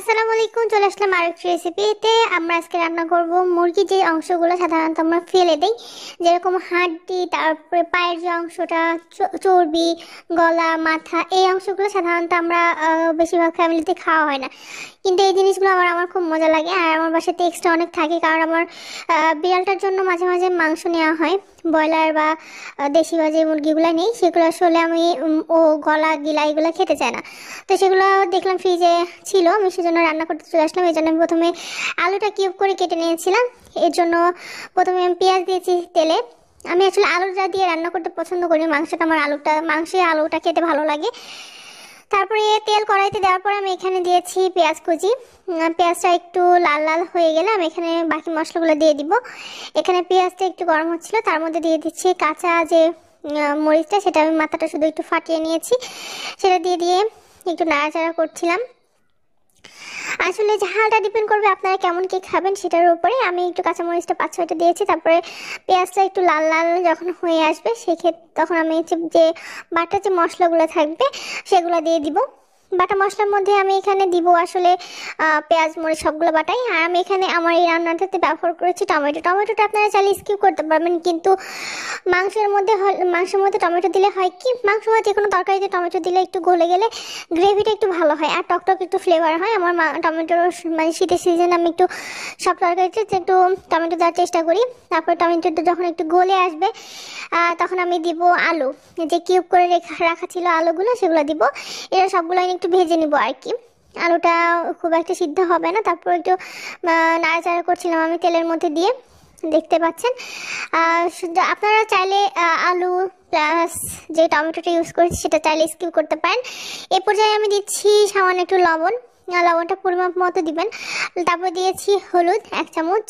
আসসালামু আলাইকুম। চলে আসলাম আরেকটি রেসিপিতে। আমরা আজকে রান্না করব মুরগির যে অংশগুলো সাধারণত আমরা ফেলে দিই, যেরকম হাড্ডি, তারপরে পায়ের যে অংশটা, চর্বি, গলা, মাথা, এই অংশগুলো সাধারণত আমরা বেশিরভাগ ফ্যামিলিতে খাওয়া হয় না, কিন্তু এই জিনিসগুলো আমার খুব মজা লাগে। আর আমার বাসাতে এক্সট্রা অনেক থাকে, কারণ আমার বিড়ালটার জন্য মাঝে মাঝে মাংস নেওয়া হয়, ব্রয়লার বা দেশি বা যে মুরগিগুলো নেই সেগুলো আসলে আমি ও গলা গিলা এগুলো খেতে চায় না। তো সেগুলো দেখলাম ফ্রিজে ছিল, আমি সেজন্য রান্না করতে চলে আসলাম। এই জন্য আমি প্রথমে আলুটা কিউব করে কেটে নিয়েছিলাম। এর জন্য প্রথমে আমি পেঁয়াজ দিয়েছি তেলে। আমি আসলে আলুটা দিয়ে রান্না করতে পছন্দ করি, মাংসটা আমার মাংসে আলুটা খেতে ভালো লাগে। তারপরে তেল কড়াইতে দেওয়ার পরে আমি এখানে দিয়েছি পেঁয়াজ কুচি। পেঁয়াজটা একটু লাল লাল হয়ে গেলে আমি এখানে বাকি মশলাগুলো দিয়ে দিব। এখানে পেঁয়াজটা একটু গরম হচ্ছিল, তার মধ্যে দিয়ে দিচ্ছি কাঁচা যে মরিচটা, সেটা আমি মাথাটা শুধু একটু ফাটিয়ে নিয়েছি, সেটা দিয়ে দিয়ে একটু নাড়াচাড়া করছিলাম। আসলে ঝালটা ডিপেন্ড করবে আপনারা কেমন কি খাবেন সেটার উপরে। আমি একটু কাঁচামরিচটা 5-6টা দিয়েছি। তারপরে পেঁয়াজটা একটু লাল লাল যখন হয়ে আসবে সেক্ষেত্রে তখন আমি যে বাটা যে মশলাগুলো থাকবে সেগুলো দিয়ে দিব। বাটা মশলার মধ্যে আমি এখানে দিব আসলে পেঁয়াজ মরিচ সবগুলো বাটাই। আর আমি এখানে আমার এই রান্নাটাতে ব্যবহার করেছি টমেটোটা আপনারা চাইলে স্কিপ করতে পারবেন, কিন্তু মাংসের মধ্যে টমেটো দিলে হয় কি, মাংস বা যে কোনো তরকারিতে টমেটো দিলে একটু গলে গেলে গ্রেভিটা একটু ভালো হয় আর টকটক একটু ফ্লেভার হয়। আমার টমেটোর মানে শীতের সিজনে আমি একটু সব তরকারিতে একটু টমেটো দেওয়ার চেষ্টা করি। তারপর টমেটোটা যখন একটু গলে আসবে তখন আমি দিব আলু, যে কিউব করে রাখা ছিল আলুগুলো, সেগুলো দিব। এরা সবগুলো একটু ভেজে নিব আর কি। আলুটা খুব একটা সিদ্ধ হবে না। তারপর একটু নাড়াচাড়া করছিলাম আমি তেলের মধ্যে দিয়ে, দেখতে পাচ্ছেন। আপনারা চাইলে আলু প্লাস যে টমেটোটা ইউজ করেছি সেটা চাইলে স্কিপ করতে পারেন। এ পর্যায়ে আমি দিচ্ছি সামান্য একটু লবণটা পরিমাপ মতো দিবেন। তারপর দিয়েছি হলুদ 1 চামচ।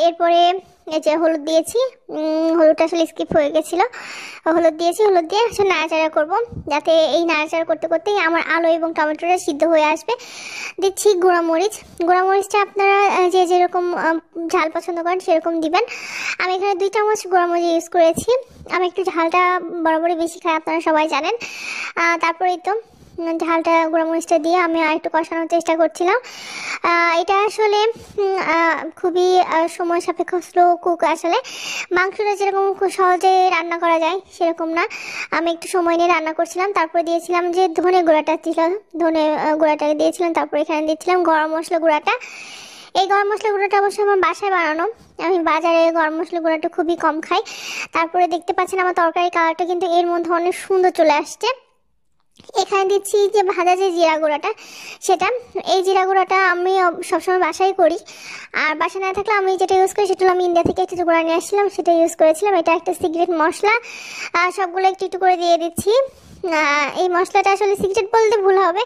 এরপরে এই যে হলুদ দিয়েছি, হলুদটা আসলে স্কিপ হয়ে গেছিলো। হলুদ দিয়ে আসলে নাড়াচাড়া করবো, যাতে এই নাড়াচাড়া করতে করতেই আমার আলু এবং টমেটোটা সিদ্ধ হয়ে আসবে। দিচ্ছি গুঁড়ামরিচটা আপনারা যে যেরকম ঝাল পছন্দ করেন সেরকম দিবেন। আমি এখানে 2 চামচ গুঁড়ামরিচ ইউজ করেছি। আমি একটু ঝালটা বরাবরই বেশি খাই, আপনারা সবাই জানেন। তারপরেই তো ঝালটা গুঁড়ামরিচটা দিয়ে আমি আর একটু কষানোর চেষ্টা করছিলাম। এটা আসলে খুবই সময় সাপেক্ষ, স্লো কুক। আসলে মাংসটা যেরকম খুব সহজে রান্না করা যায় সেরকম না, আমি একটু সময় নিয়ে রান্না করছিলাম। তারপরে দিয়েছিলাম যে ধনে গুঁড়াটা ছিল, ধনে গুঁড়াটাকে দিয়েছিলাম। তারপর এখানে দিয়েছিলাম গরম মশলা গুঁড়াটা। এই গরম মশলা গুঁড়োটা অবশ্যই আমার বাসায় বানানো, আমি বাজারে গরম মশলা গুঁড়োটা খুবই কম খাই। তারপরে দেখতে পাচ্ছেন আমার তরকারি কালারটা কিন্তু এর মধ্যে অনেক সুন্দর চলে আসছে। এখানে দিচ্ছি যে ভাজা যে জিরা গুঁড়াটা, সেটা এই জিরা গুঁড়াটা আমি সবসময় বাসায় করি। আর বাসায় না থাকলে আমি যেটা ইউজ করি সেটা আমি ইন্ডিয়া থেকে একটু গুঁড়া নিয়ে আসছিলাম, সেটা ইউজ করেছিলাম। এটা একটা সিক্রেট মশলা, সবগুলো একটু একটু করে দিয়ে দিচ্ছি। এই মশলাটা আসলে সিক্রেট বলতে ভুল হবে,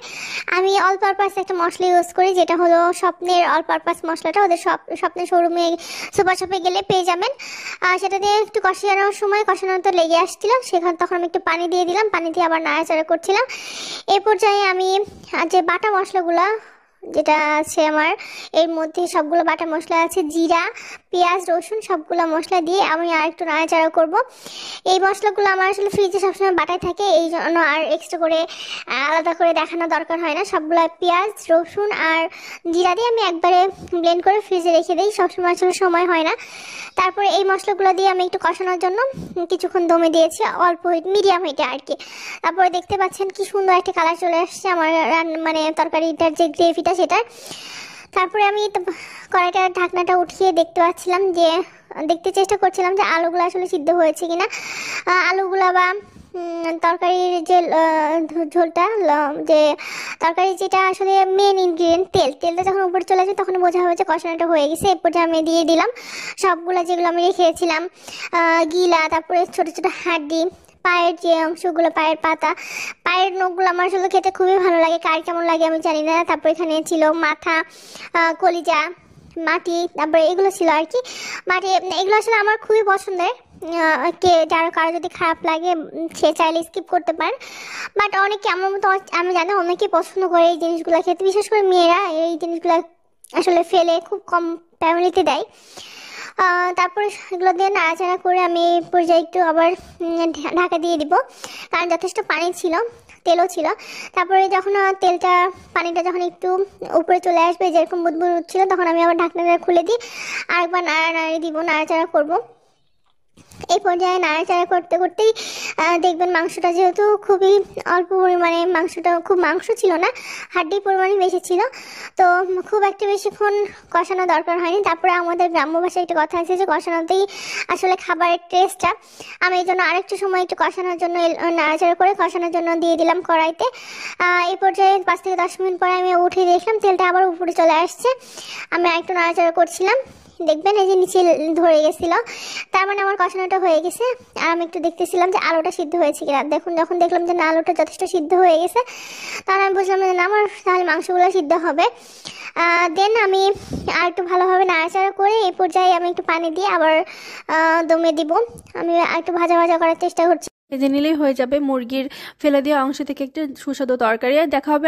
আমি অল পারপাস একটা মশলা ইউজ করি, যেটা হলো স্বপ্নের অল পারপাস মশলাটা। ওদের স্বপ্নের শোরুমে সুপার শপে গেলে পেয়ে যাবেন। সেটা দিয়ে একটু কষানোর তো লেগে আসছিল, তখন আমি একটু পানি দিয়ে দিলাম, পানি দিয়ে আবার নাড়াচাড়া করছিলাম। এই পর্যায়ে আমি যে বাটা মশলাগুলো যেটা আছে আমার, এর মধ্যে সবগুলো বাটা মশলা আছে, জিরা, পেঁয়াজ, রসুন সবগুলো মশলা দিয়ে আমি আর একটু নাড়াচাড়া করব। এই মশলাগুলো আমার আসলে ফ্রিজে সবসময় বাটায় থাকে, এই জন্য আর এক্সট্রা করে আলাদা করে দেখানো দরকার হয় না। সবগুলো পেঁয়াজ, রসুন আর জিরা দিয়ে আমি একবারে ব্লেন্ড করে ফ্রিজে রেখে দিই, সবসময় আসলে সময় হয় না। তারপরে এই মশলাগুলো দিয়ে আমি একটু কষানোর জন্য কিছুক্ষণ দমে দিয়েছি, অল্প মিডিয়াম হিটে আর কি। তারপরে দেখতে পাচ্ছেন কি সুন্দর একটা কালার চলে আসছে আমার মানে তরকারিটার যে গ্রেভিটা সেটার। তারপরে আমি কড়াইটার ঢাকনাটা উঠিয়ে দেখতে চেষ্টা করছিলাম যে আলুগুলো আসলে সিদ্ধ হয়েছে কিনা। আলুগুলা বা তরকারির যে ঝোলটা, যে তরকারি যেটা আসলে মেন ইনগ্রিডিয়েন্ট, তেলটা যখন উপরে চলে আসে তখন বোঝা হবে যে কষানোটা হয়ে গেছে। এরপরে আমি দিয়ে দিলাম সবগুলো যেগুলো আমি রেখেছিলাম, গিলা, তারপরে ছোট ছোট হাড্ডি, পায়ের যে অংশগুলো, পায়ের পাতা, পায়ের নখগুলো আমার আসলে খেতে খুবই ভালো লাগে, কার কেমন লাগে আমি জানি না। তারপর এখানে ছিল মাথা, কলিজা, মাটি, তারপরে এগুলো ছিল আর কি। মাটি এগুলো আসলে আমার খুবই পছন্দের। কারো যদি খারাপ লাগে সে চাইলে স্কিপ করতে পারে, বাট অনেকে আমার মতো আমি জানি অনেকেই পছন্দ করে এই জিনিসগুলো খেতে, বিশেষ করে মেয়েরা এই জিনিসগুলো আসলে ফেলে খুব কম ফ্যামিলিতে দেয়। তারপরে এগুলো দিয়ে নাড়াচাড়া করে আমি পর্যায়ে একটু আবার ঢাকা দিয়ে দিব, কারণ যথেষ্ট পানি ছিল। তেলও ছিল। তারপরে যখন তেলটা পানিটা যখন একটু উপরে চলে আসবে, যেরকম বুদবুদ উঠছিল, তখন আমি আবার ঢাকনাটা খুলে দিই, আরেকবার নাড়ানাড়ি দিব, নাড়াচাড়া করবো। এই পর্যায়ে নাড়াচাড়া করতে করতেই দেখবেন মাংসটা যেহেতু খুবই অল্প পরিমাণে, মাংসটা খুব মাংস ছিল না, হাড্ডির পরিমাণে বেশি ছিল, তো খুব একটা বেশিক্ষণ কষানো দরকার হয়নি। তারপরে আমাদের গ্রাম্য ভাষায় একটা কথা আছে যে কষানোতেই আসলে খাবারের টেস্টটা। আমি এই জন্য আরেকটু সময় একটু কষানোর জন্য, নাড়াচাড়া করে কষানোর জন্য দিয়ে দিলাম কড়াইতে। এই পর্যায়ে 5 থেকে 10 মিনিট পরে আমি উঠে দেখলাম তেলটা আবার উপরে চলে আসছে। আমি আরেকটু নাড়াচাড়া করছিলাম, দেখবেন এই যে নিচে ধরে গেছিলো, তার মানে আমার কষানোটা হয়ে গেছে। আর আমি একটু দেখতেছিলাম যে আলুটা সিদ্ধ হয়েছে কিনা। দেখুন, যখন দেখলাম যে না, আলুটা যথেষ্ট সিদ্ধ হয়ে গেছে, তখন আমি বুঝলাম যে না, আমার তাহলে মাংসগুলো সিদ্ধ হবে। দেন আমি আর একটু ভালোভাবে নাড়াচাড়া করে এই পর্যায়ে আমি একটু পানি দিয়ে আবার দমে দিব। আমি আর একটু ভাজা ভাজা করার চেষ্টা করছি। ভেজে নিলেই হয়ে যাবে মুরগির ফেলে দেওয়া অংশ থেকে একটা সুস্বাদু তরকারি। দেখা হবে